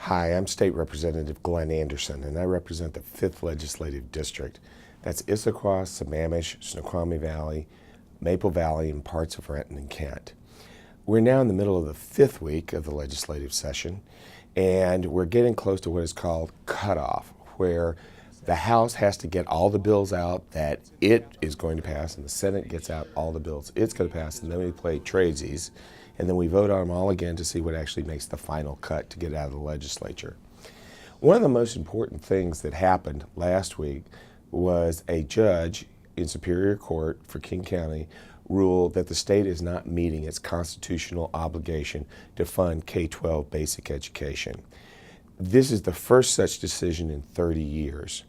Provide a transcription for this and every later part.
Hi, I'm State Representative Glenn Anderson, and I represent the 5th Legislative District. That's Issaquah, Sammamish, Snoqualmie Valley, Maple Valley, and parts of Renton and Kent. We're now in the middle of the 5th week of the legislative session, and we're getting close to what is called cutoff, where the House has to get all the bills out that it is going to pass, and the Senate gets out all the bills it's going to pass, and then we play tradesies, and then we vote on them all again to see what actually makes the final cut to get out of the legislature. One of the most important things that happened last week was a judge in Superior Court for King County ruled that the state is not meeting its constitutional obligation to fund K-12 basic education. This is the first such decision in 30 years,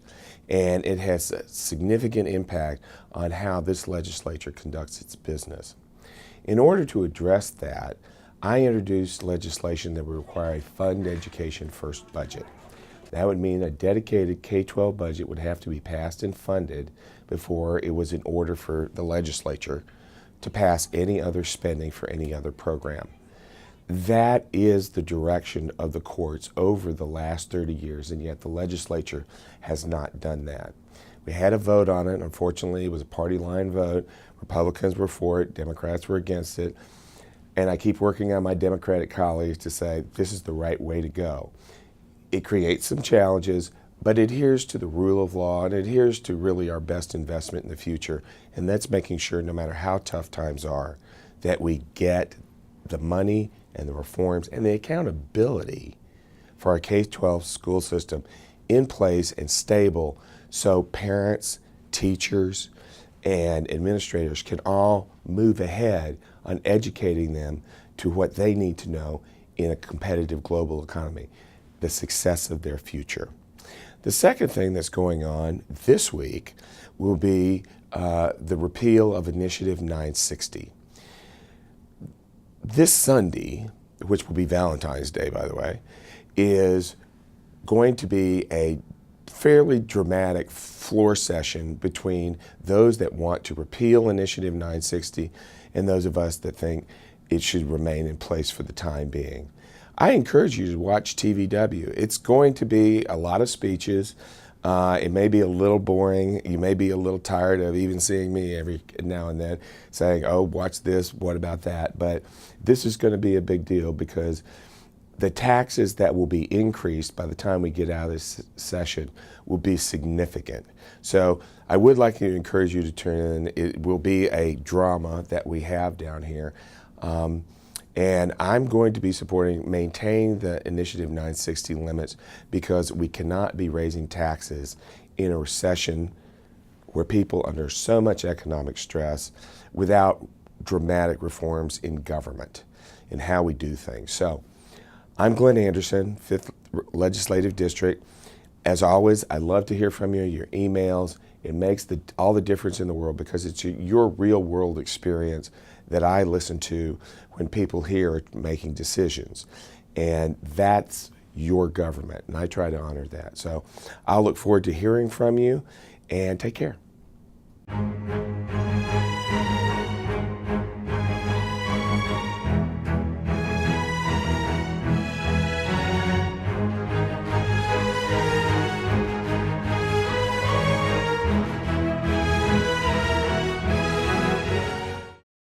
and it has a significant impact on how this legislature conducts its business. In order to address that, I introduced legislation that would require a fund education first budget. That would mean a dedicated K-12 budget would have to be passed and funded before it was in order for the legislature to pass any other spending for any other program. That is the direction of the courts over the last 30 years, and yet the legislature has not done that. We had a vote on it. Unfortunately, it was a party line vote. Republicans were for it, Democrats were against it, and I keep working on my Democratic colleagues to say this is the right way to go. It creates some challenges, but it adheres to the rule of law and adheres to really our best investment in the future, and that's making sure no matter how tough times are, that we get the money and the reforms and the accountability for our K-12 school system in place and stable so parents, teachers, and administrators can all move ahead on educating them to what they need to know in a competitive global economy, the success of their future. The second thing that's going on this week will be the repeal of Initiative 960. This Sunday, which will be Valentine's Day, by the way, is going to be a fairly dramatic floor session between those that want to repeal Initiative 960 and those of us that think it should remain in place for the time being. I encourage you to watch TVW. It's going to be a lot of speeches. It may be a little boring. You may be a little tired of even seeing me every now and then saying, oh, watch this, what about that? But this is going to be a big deal because the taxes that will be increased by the time we get out of this session will be significant. So I would like to encourage you to tune in. It will be a drama that we have down here. And I'm going to be supporting maintaining the Initiative 960 limits because we cannot be raising taxes in a recession where people are under so much economic stress without dramatic reforms in government and how we do things. So I'm Glenn Anderson, 5th Legislative District. As always, I love to hear from you, your emails. It makes all the difference in the world because it's your real world experience that I listen to when people here are making decisions. And that's your government, and I try to honor that. So I'll look forward to hearing from you, and take care.